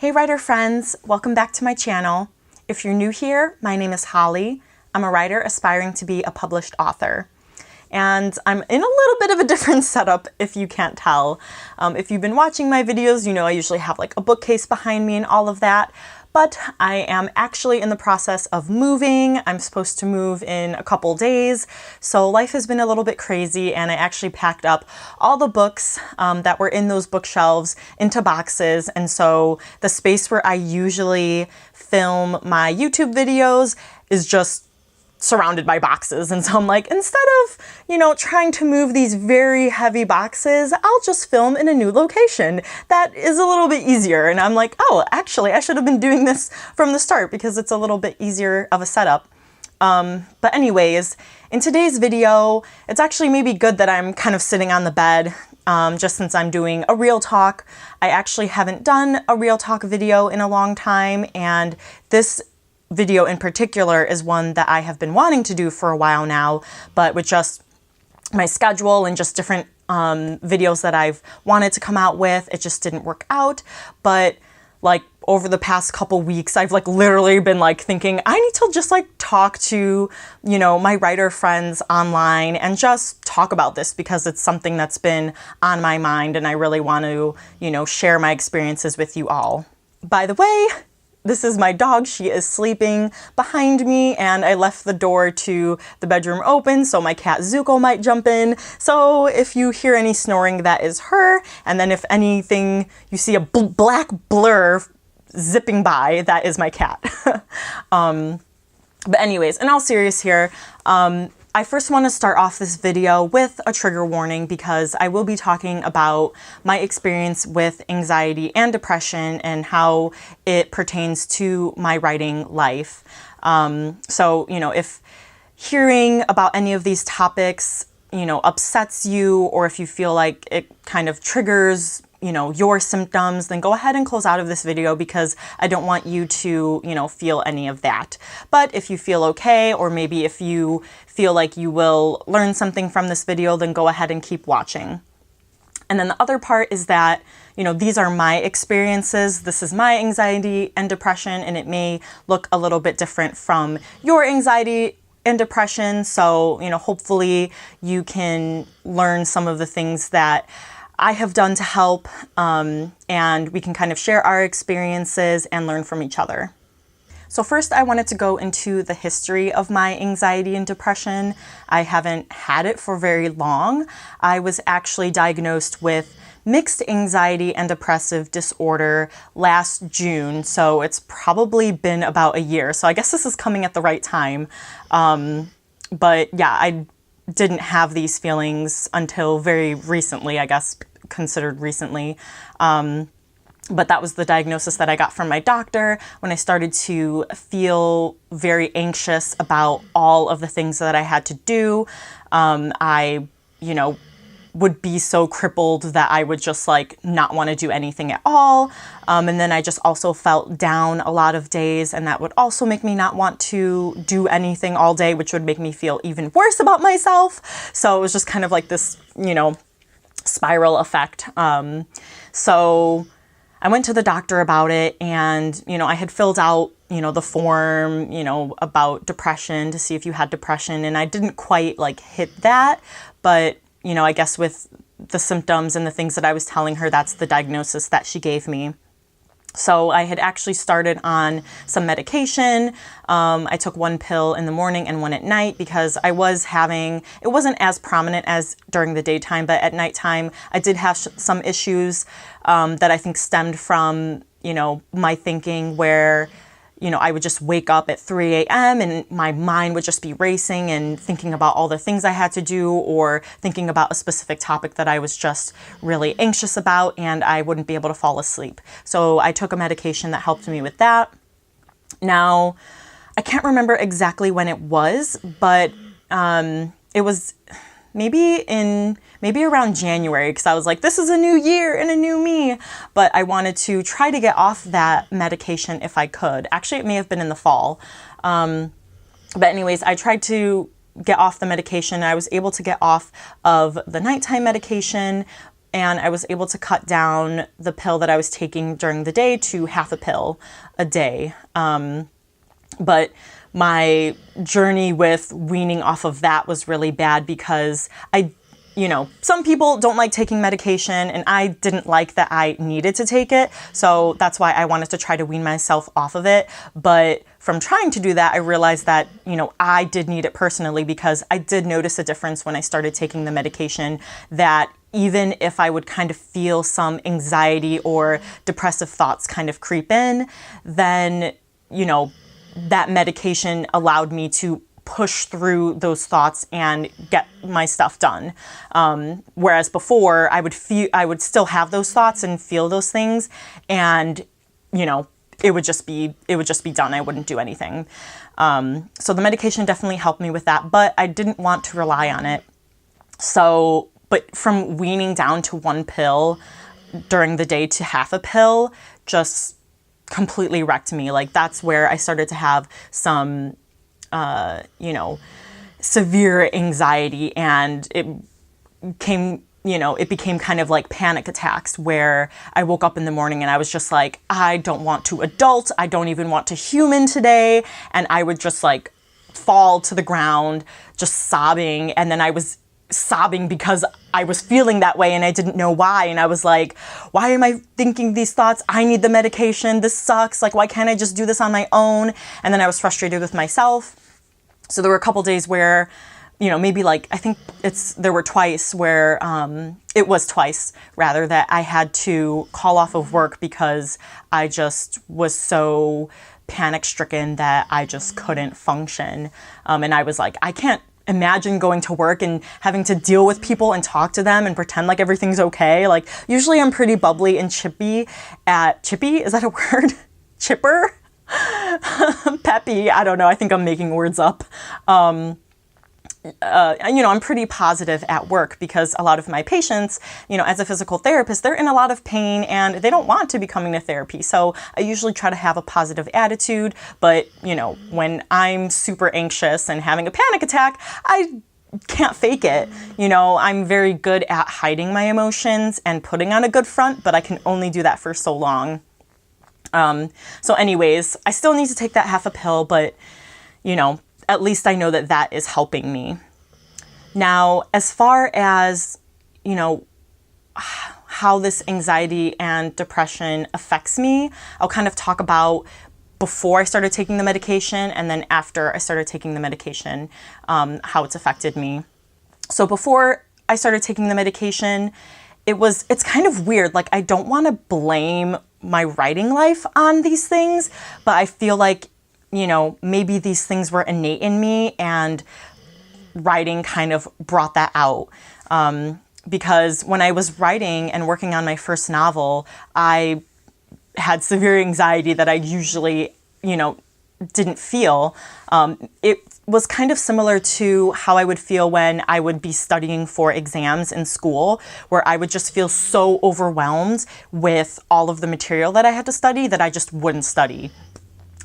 Hey writer friends, welcome back to my channel. If you're new here, my name is Holly. I'm a writer aspiring to be a published author. And I'm in a little bit of a different setup if you can't tell. If you've been watching my videos, you know I usually have like a bookcase behind me and all of that. But I am actually in the process of moving. I'm supposed to move in a couple days. So life has been a little bit crazy, and I actually packed up all the books that were in those bookshelves into boxes. And so the space where I usually film my YouTube videos is just surrounded by boxes. And so I'm like, instead of, trying to move these very heavy boxes, I'll just film in a new location. That is a little bit easier. And I'm like, oh, actually, I should have been doing this from the start because it's a little bit easier of a setup. But anyways, in today's video, it's actually maybe good that I'm kind of sitting on the bed, just since I'm doing a real talk. I actually haven't done a real talk video in a long time, and this video in particular is one that I have been wanting to do for a while now, but with just my schedule and just different videos that I've wanted to come out with, it just didn't work out. But like over the past couple weeks, I've like literally been like thinking I need to just like talk to, my writer friends online and just talk about this because it's something that's been on my mind and I really want to, share my experiences with you all. By the way, this is my dog. She is sleeping behind me, and I left the door to the bedroom open so my cat Zuko might jump in. So if you hear any snoring, that is her. And then if anything, you see a black blur zipping by, that is my cat. But anyways, in all serious here, I first want to start off this video with a trigger warning because I will be talking about my experience with anxiety and depression and how it pertains to my writing life. So, if hearing about any of these topics, upsets you, or if you feel like it kind of triggers your symptoms, then go ahead and close out of this video because I don't want you to, feel any of that. But if you feel okay, or maybe if you feel like you will learn something from this video, then go ahead and keep watching. And then the other part is that, these are my experiences. This is my anxiety and depression, and it may look a little bit different from your anxiety and depression. So, hopefully you can learn some of the things that I have done to help, and we can kind of share our experiences and learn from each other. So first, I wanted to go into the history of my anxiety and depression. I haven't had it for very long. I was actually diagnosed with mixed anxiety and depressive disorder last June, so it's probably been about a year. So I guess this is coming at the right time. But yeah, I didn't have these feelings until very recently, I guess, considered recently. But that was the diagnosis that I got from my doctor when I started to feel very anxious about all of the things that I had to do. I, would be so crippled that I would just like not want to do anything at all. And then I just also felt down a lot of days, and that would also make me not want to do anything all day, which would make me feel even worse about myself. So it was just kind of like this, spiral effect. So I went to the doctor about it, and, I had filled out, the form, about depression to see if you had depression, and I didn't quite like hit that, but, I guess with the symptoms and the things that I was telling her, that's the diagnosis that she gave me. So I had actually started on some medication. I took one pill in the morning and one at night because I was having, it wasn't as prominent as during the daytime, but at nighttime I did have some issues that I think stemmed from, my thinking where, I would just wake up at 3 a.m. and my mind would just be racing and thinking about all the things I had to do, or thinking about a specific topic that I was just really anxious about, and I wouldn't be able to fall asleep. So I took a medication that helped me with that. Now, I can't remember exactly when it was, but it was maybe around January, because I was like, this is a new year and a new me. But I wanted to try to get off that medication if I could. Actually, it may have been in the fall. But anyways, I tried to get off the medication. I was able to get off of the nighttime medication, and I was able to cut down the pill that I was taking during the day to half a pill a day. But my journey with weaning off of that was really bad because some people don't like taking medication, and I didn't like that I needed to take it. So that's why I wanted to try to wean myself off of it. But from trying to do that, I realized that, I did need it personally, because I did notice a difference when I started taking the medication, that even if I would kind of feel some anxiety or depressive thoughts kind of creep in, then, that medication allowed me to push through those thoughts and get my stuff done. Whereas before, I would still have those thoughts and feel those things, and it would just be done. I wouldn't do anything. So the medication definitely helped me with that, but I didn't want to rely on it. But from weaning down to one pill during the day to half a pill just completely wrecked me. Like, that's where I started to have some severe anxiety, and it became kind of like panic attacks, where I woke up in the morning and I was just like, I don't want to adult. I don't even want to human today. And I would just like fall to the ground, just sobbing. And then I was sobbing because I was feeling that way and I didn't know why. And I was like, why am I thinking these thoughts? I need the medication. This sucks. Like, why can't I just do this on my own? And then I was frustrated with myself. So there were a couple days where, maybe like, I think there were twice where, it was twice rather, that I had to call off of work because I just was so panic stricken that I just couldn't function. And I was like, I can't imagine going to work and having to deal with people and talk to them and pretend like everything's okay. Like, usually I'm pretty bubbly and chippy, is that a word? Chipper? Peppy, I don't know. I think I'm making words up. I'm pretty positive at work because a lot of my patients, as a physical therapist, they're in a lot of pain and they don't want to be coming to therapy. So I usually try to have a positive attitude. But, when I'm super anxious and having a panic attack, I can't fake it. I'm very good at hiding my emotions and putting on a good front, but I can only do that for so long. So anyways, I still need to take that half a pill, but, at least I know that that is helping me. Now, as far as, how this anxiety and depression affects me, I'll kind of talk about before I started taking the medication and then after I started taking the medication, how it's affected me. So before I started taking the medication, it's kind of weird. Like, I don't want to blame my writing life on these things, but I feel like, maybe these things were innate in me and writing kind of brought that out. Because when I was writing and working on my first novel, I had severe anxiety that I usually, didn't feel. It was kind of similar to how I would feel when I would be studying for exams in school, where I would just feel so overwhelmed with all of the material that I had to study that I just wouldn't study.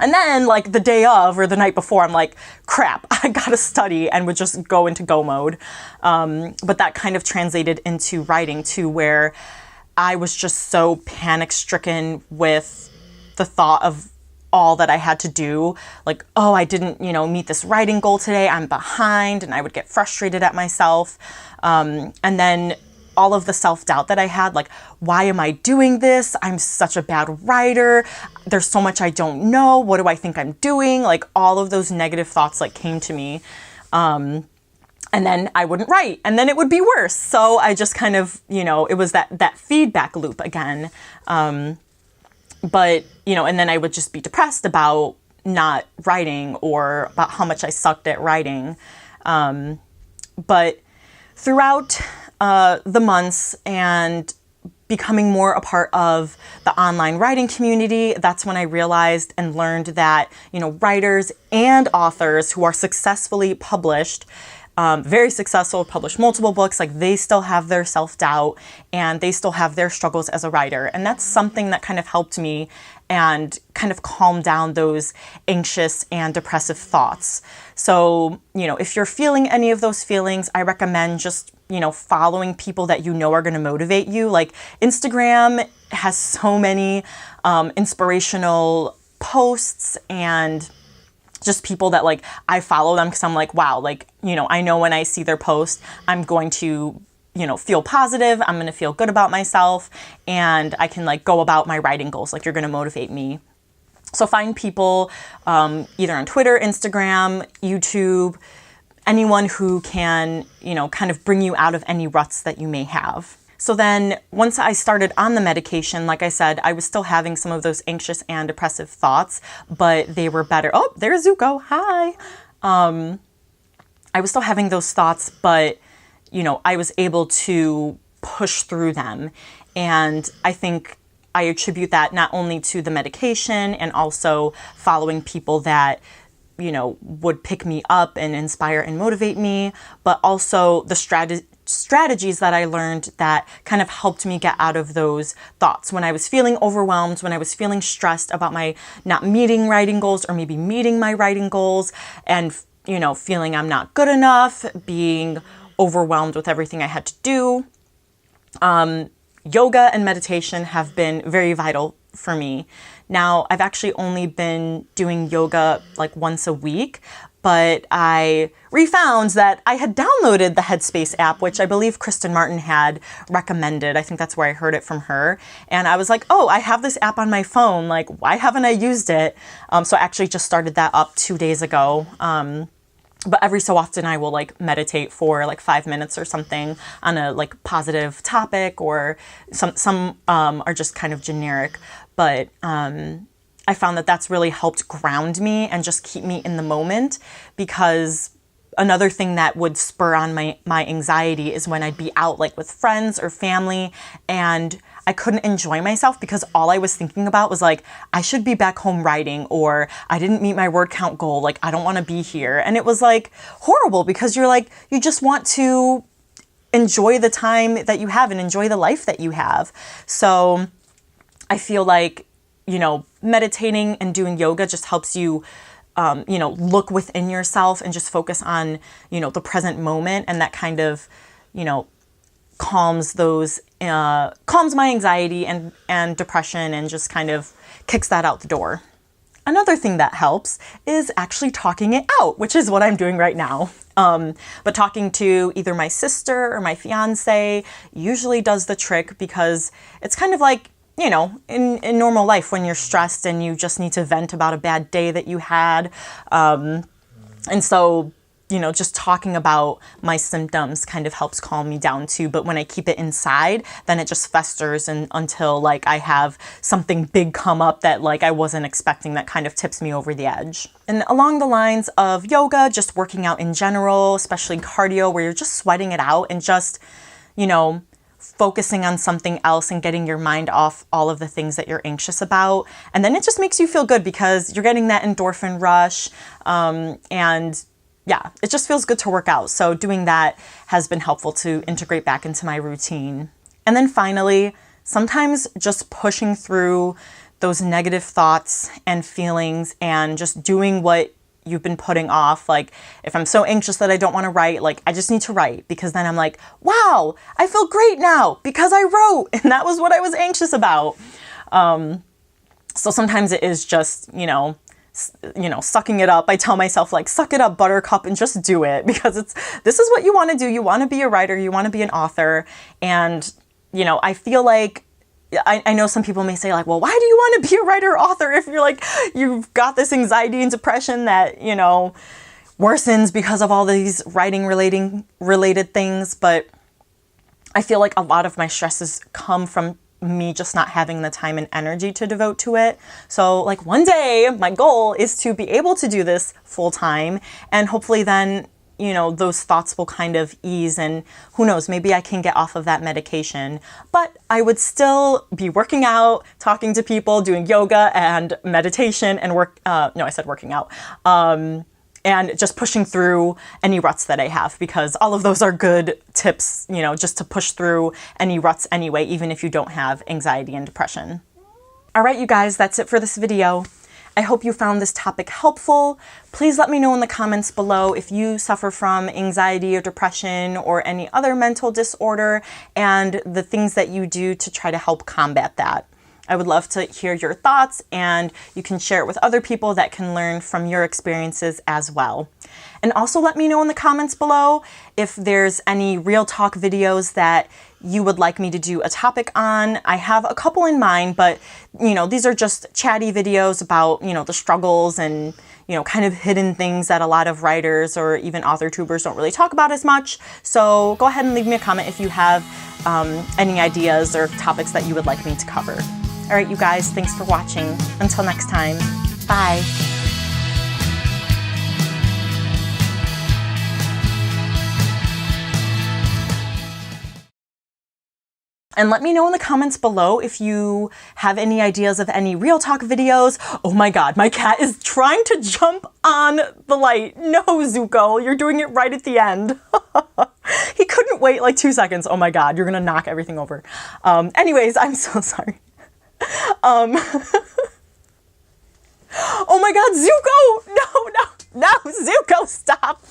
And then, like, the day of or the night before, I'm like, crap, I gotta study, and would just go into go mode. But that kind of translated into writing too, where I was just so panic stricken with the thought of all that I had to do. Like, oh, I didn't, meet this writing goal today. I'm behind, and I would get frustrated at myself. And then all of the self-doubt that I had, like, why am I doing this? I'm such a bad writer. There's so much I don't know. What do I think I'm doing? Like, all of those negative thoughts like came to me. And then I wouldn't write, and then it would be worse. So I just kind of, it was that feedback loop again. But, and then I would just be depressed about not writing or about how much I sucked at writing. But throughout the months and becoming more a part of the online writing community, that's when I realized and learned that, writers and authors who are successfully published, very successful, published multiple books, like, they still have their self-doubt and they still have their struggles as a writer. And that's something that kind of helped me and kind of calm down those anxious and depressive thoughts. So, if you're feeling any of those feelings, I recommend just you know, following people that you know are going to motivate you. Like Instagram has so many inspirational posts and just people that like I follow them because I'm like, wow, like, you know, I know when I see their post, I'm going to, you know, feel positive. I'm going to feel good about myself and I can like go about my writing goals. Like you're going to motivate me. So find people either on Twitter, Instagram, YouTube, anyone who can, you know, kind of bring you out of any ruts that you may have. So then once I started on the medication, like I said, I was still having some of those anxious and depressive thoughts, but they were better. Oh, there's Zuko. Hi. I was still having those thoughts, but, you know, I was able to push through them. And I think I attribute that not only to the medication and also following people that, you know, would pick me up and inspire and motivate me, but also the strategies that I learned that kind of helped me get out of those thoughts. When I was feeling overwhelmed, when I was feeling stressed about my not meeting writing goals or maybe meeting my writing goals and, you know, feeling I'm not good enough, being overwhelmed with everything I had to do. Yoga and meditation have been very vital for me. Now, I've actually only been doing yoga like once a week, but I refound that I had downloaded the Headspace app, which I believe Kristen Martin had recommended. I think that's where I heard it from her. And I was like, oh, I have this app on my phone. Like, why haven't I used it? So I actually just started that up 2 days ago. But every so often I will like meditate for like 5 minutes or something on a like positive topic, or some are just kind of generic. But I found that that's really helped ground me and just keep me in the moment, because another thing that would spur on my anxiety is when I'd be out like with friends or family and I couldn't enjoy myself because all I was thinking about was like, I should be back home writing, or I didn't meet my word count goal. Like, I don't want to be here. And it was like horrible because you're like, you just want to enjoy the time that you have and enjoy the life that you have. So I feel like, you know, meditating and doing yoga just helps you, you know, look within yourself and just focus on, you know, the present moment. And that kind of, you know, calms my anxiety and depression and just kind of kicks that out the door. Another thing that helps is actually talking it out, which is what I'm doing right now. But talking to either my sister or my fiance usually does the trick, because it's kind of like, you know, in normal life when you're stressed and you just need to vent about a bad day that you had. And so, you know, just talking about my symptoms kind of helps calm me down too. But when I keep it inside, then it just festers until like I have something big come up that like I wasn't expecting, that kind of tips me over the edge. And along the lines of yoga, just working out in general, especially cardio, where you're just sweating it out and just, you know, focusing on something else and getting your mind off all of the things that you're anxious about. And then it just makes you feel good because you're getting that endorphin rush. And yeah, it just feels good to work out. So doing that has been helpful to integrate back into my routine. And then finally, sometimes just pushing through those negative thoughts and feelings and just doing what you've been putting off. Like if I'm so anxious that I don't want to write, like I just need to write, because then I'm like, wow, I feel great now because I wrote, and that was what I was anxious about. So sometimes it is just, you know, sucking it up. I tell myself like, suck it up, buttercup, and just do it, because this is what you want to do. You want to be a writer, you want to be an author. And, you know, I feel like, I know some people may say like, well, why do you want to be a writer or author if you're like, you've got this anxiety and depression that, you know, worsens because of all these writing related things. But I feel like a lot of my stresses come from me just not having the time and energy to devote to it. So like one day my goal is to be able to do this full time, and hopefully then, you know, those thoughts will kind of ease, and who knows, maybe I can get off of that medication. But I would still be working out, talking to people, doing yoga and meditation and working out. And just pushing through any ruts that I have, because all of those are good tips, you know, just to push through any ruts anyway, even if you don't have anxiety and depression. All right, you guys, that's it for this video. I hope you found this topic helpful. Please let me know in the comments below if you suffer from anxiety or depression or any other mental disorder and the things that you do to try to help combat that. I would love to hear your thoughts, and you can share it with other people that can learn from your experiences as well. And also let me know in the comments below if there's any real talk videos that you would like me to do a topic on. I have a couple in mind, but these are just chatty videos about, the struggles and, kind of hidden things that a lot of writers or even author tubers don't really talk about as much. So go ahead and leave me a comment if you have any ideas or topics that you would like me to cover. All right, you guys, thanks for watching. Until next time, bye. And let me know in the comments below if you have any ideas of any real talk videos. Oh my God, my cat is trying to jump on the light. No, Zuko, you're doing it right at the end. He couldn't wait like 2 seconds. Oh my God, you're gonna knock everything over. Anyways, I'm so sorry. Oh my God, Zuko! No, Zuko, stop!